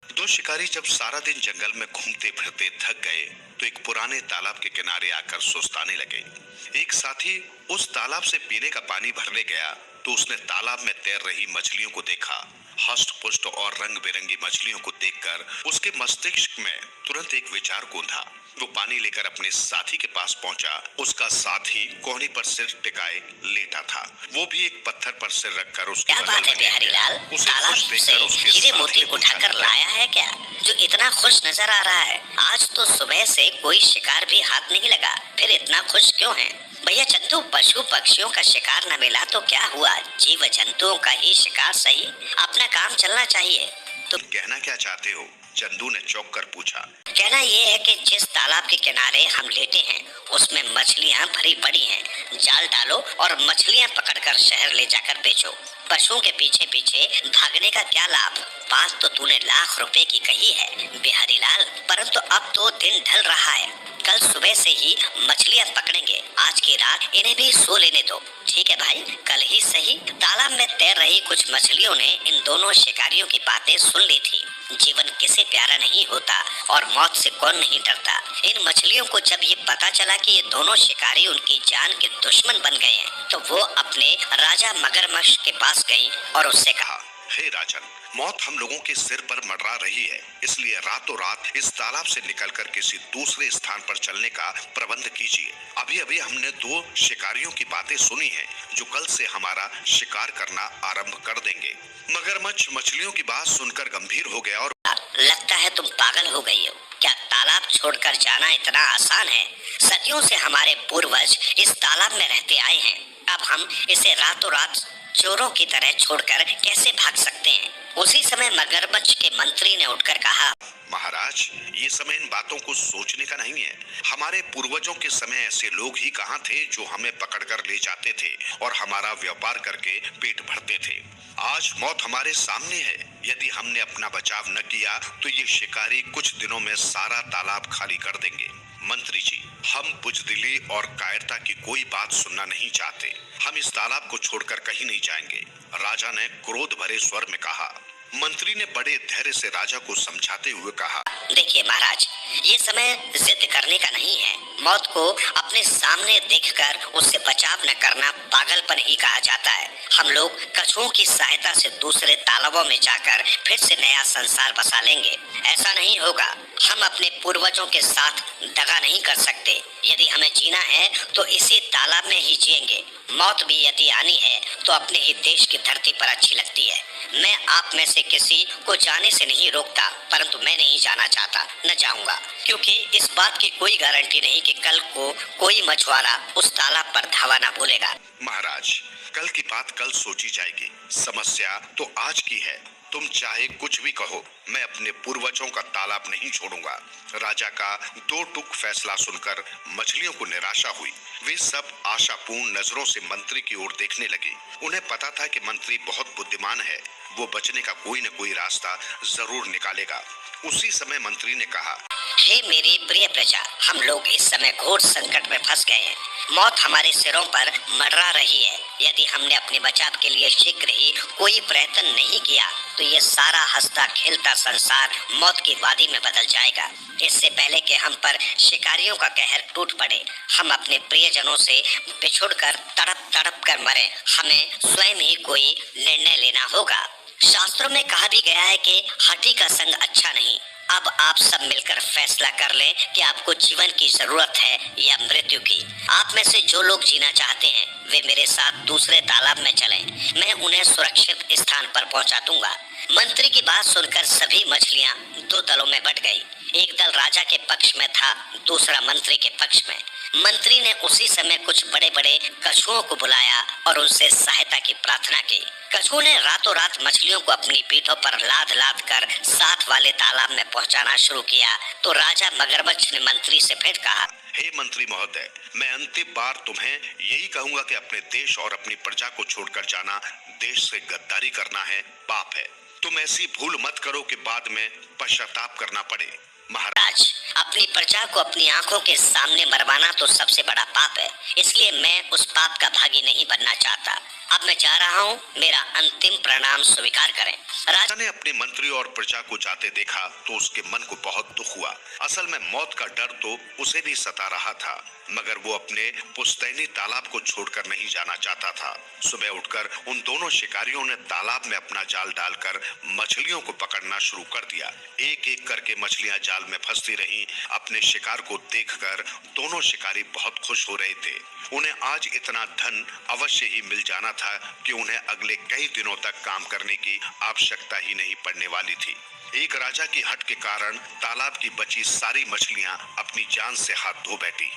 दो शिकारी जब सारा दिन जंगल में घूमते फिरते थक गए तो एक पुराने तालाब के किनारे आकर सुस्ताने लगे। एक साथी उस तालाब से पीने का पानी भरने गया तो उसने तालाब में तैर रही मछलियों को देखा। हष्ट पुष्ट और रंग बिरंगी मछलियों को देखकर उसके मस्तिष्क में तुरंत एक विचार गूंजा। वो पानी लेकर अपने साथी के पास पहुंचा। उसका साथी कोहनी पर सिर टिकाए लेटा था। वो भी एक पत्थर पर सिर रखकर उसके क्या बात है बिहारीलाल, तालाब से हीरे मोती उठाकर लाया है क्या, जो इतना खुश नजर आ रहा है? आज तो सुबह से कोई शिकार भी हाथ नहीं लगा, फिर इतना खुश क्यों है? भैया चंदू, पशु पक्षियों का शिकार न मिला तो क्या हुआ, जीव जंतुओं का ही शिकार सही, अपना काम चलना चाहिए। तो कहना क्या चाहते हो? चंदू ने चौंक कर पूछा। कहना ये है कि जिस तालाब के किनारे हम लेटे हैं उसमें मछलियाँ भरी पड़ी हैं। जाल डालो और मछलियाँ पकड़कर शहर ले जाकर बेचो। पशुओं के पीछे पीछे भागने का क्या लाभ? बात तो तूने लाख रुपए की कही है बिहारीलाल, परंतु अब तो दिन ढल रहा है। कल सुबह से ही मछलियाँ पकड़ेंगे, आज की रात इन्हें भी सो लेने दो। ठीक है भाई, कल ही सही। तालाब में तैर रही कुछ मछलियों ने इन दोनों शिकारियों की बातें सुन ली थी। जीवन किसे प्यारा नहीं होता और मौत से कौन नहीं डरता। इन मछलियों को जब ये पता चला कि ये दोनों शिकारी उनकी जान के दुश्मन बन गए हैं, तो वो अपने राजा मगरमच्छ के पास गईं और उससे कहा, हे राजन, मौत हम लोगों के सिर पर मंडरा रही है, इसलिए रातों रात इस तालाब से निकलकर किसी दूसरे स्थान पर चलने का प्रबंध कीजिए। अभी अभी हमने दो शिकारियों की बातें सुनी हैं, जो कल से हमारा शिकार करना आरंभ कर देंगे। मगरमच्छ मछलियों की बात सुनकर गंभीर हो गया और लगता है तुम पागल हो गई हो। क्या तालाब छोड़कर जाना इतना आसान है? सदियों से हमारे पूर्वज इस तालाब में रहते आए हैं, अब हम इसे रातों रात चोरों की तरह छोड़कर कैसे भाग सकते हैं? उसी समय मगरमच्छ के मंत्री ने उठकर कहा, महाराज, ये समय इन बातों को सोचने का नहीं है। हमारे पूर्वजों के समय ऐसे लोग ही कहाँ थे जो हमें पकड़कर ले जाते थे और हमारा व्यापार करके पेट भरते थे। आज मौत हमारे सामने है। यदि हमने अपना बचाव न किया तो ये शिकारी कुछ दिनों में सारा तालाब खाली कर देंगे। मंत्री जी, हम बुजदिली और कायरता की कोई बात सुनना नहीं चाहते। हम इस तालाब को छोड़कर कहीं नहीं जाएंगे, राजा ने क्रोध भरे स्वर में कहा। मंत्री ने बड़े धैर्य से राजा को समझाते हुए कहा, देखिए महाराज, ये समय जिद करने का नहीं है। मौत को अपने सामने देखकर उससे बचाव न करना पागलपन ही कहा जाता है। हम लोग कछुओं की सहायता से दूसरे तालाबों में जाकर फिर से नया संसार बसा लेंगे। ऐसा नहीं होगा। हम अपने पूर्वजों के साथ दगा नहीं कर सकते। यदि हमें जीना है तो इसी तालाब में ही जिएंगे। मौत भी यदि आनी है तो अपने ही देश की धरती पर अच्छी लगती है। मैं आप में से किसी को जाने से नहीं रोकता, परंतु मैं नहीं जाना चाहता, न जाऊंगा, क्योंकि इस बात की कोई गारंटी नहीं कि कल को कोई मछुआरा उस तालाब पर धावा ना भूलेगा। महाराज, कल की बात कल सोची जाएगी, समस्या तो आज की है। तुम चाहे कुछ भी कहो, मैं अपने पूर्वजों का तालाब नहीं छोड़ूंगा। राजा का दो टूक फैसला सुनकर मछलियों को निराशा हुई। वे सब आशापूर्ण नजरों से मंत्री की ओर देखने लगे। उन्हें पता था कि मंत्री बहुत बुद्धिमान है, वो बचने का कोई न कोई रास्ता जरूर निकालेगा। उसी समय मंत्री ने कहा, हे मेरी प्रिय प्रजा, हम लोग इस समय घोर संकट में फंस गए हैं। मौत हमारे सिरों पर मंडरा रही है। यदि हमने अपने बचाव के लिए शीघ्र ही कोई प्रयत्न नहीं किया तो ये सारा हंसता खेलता संसार मौत की वादी में बदल जाएगा। इससे पहले कि हम पर शिकारियों का कहर टूट पड़े, हम अपने प्रियजनों से बिछुड़कर तड़प तड़प कर मरे। हमें स्वयं ही कोई निर्णय लेना होगा। शास्त्रों में कहा भी गया है कि हाथी का संग अच्छा नहीं। अब आप सब मिलकर फैसला कर लें कि आपको जीवन की जरूरत है या मृत्यु की। आप में से जो लोग जीना चाहते हैं वे मेरे साथ दूसरे तालाब में चलें। मैं उन्हें सुरक्षित स्थान पर पहुंचा दूंगा। मंत्री की बात सुनकर सभी मछलियां दो दलों में बट गई। एक दल राजा के पक्ष में था, दूसरा मंत्री के पक्ष में। मंत्री ने उसी समय कुछ बड़े बड़े कछुओं को बुलाया और उनसे सहायता की प्रार्थना की। कछुओं ने रातों रात मछलियों को अपनी पीठों पर लाद लाद कर साथ वाले तालाब में पहुंचाना शुरू किया। तो राजा मगरमच्छ ने मंत्री से फिर कहा, हे मंत्री महोदय, मैं अंतिम बार तुम्हें यही कहूंगा कि अपने देश और अपनी प्रजा को छोड़कर जाना देश से गद्दारी करना है, पाप है। तुम ऐसी भूल मत करो कि बाद में पश्चाताप करना पड़े। महाराज, अपनी प्रजा को अपनी आंखों के सामने मरवाना तो सबसे बड़ा पाप है, इसलिए मैं उस पाप का भागी नहीं बनना चाहता। अब मैं जा रहा हूँ, मेरा अंतिम प्रणाम स्वीकार करें। राजा ने अपने मंत्री और प्रजा को जाते देखा तो उसके मन को बहुत दुख हुआ। असल में मौत का डर तो उसे भी सता रहा था, मगर वो अपने पुश्तैनी तालाब को छोड़कर नहीं जाना चाहता था। सुबह उठकर उन दोनों शिकारियों ने तालाब में अपना जाल डालकर मछलियों को पकड़ना शुरू कर दिया। एक एक करके मछलियां जाल में फंसती रहीं। अपने शिकार को देखकर दोनों शिकारी बहुत खुश हो रहे थे। उन्हें आज इतना धन अवश्य ही मिल जाना था कि उन्हें अगले कई दिनों तक काम करने की आवश्यकता ही नहीं पड़ने वाली थी। एक राजा की हट के कारण तालाब की बची सारी मछलियां अपनी जान से हाथ धो बैठी।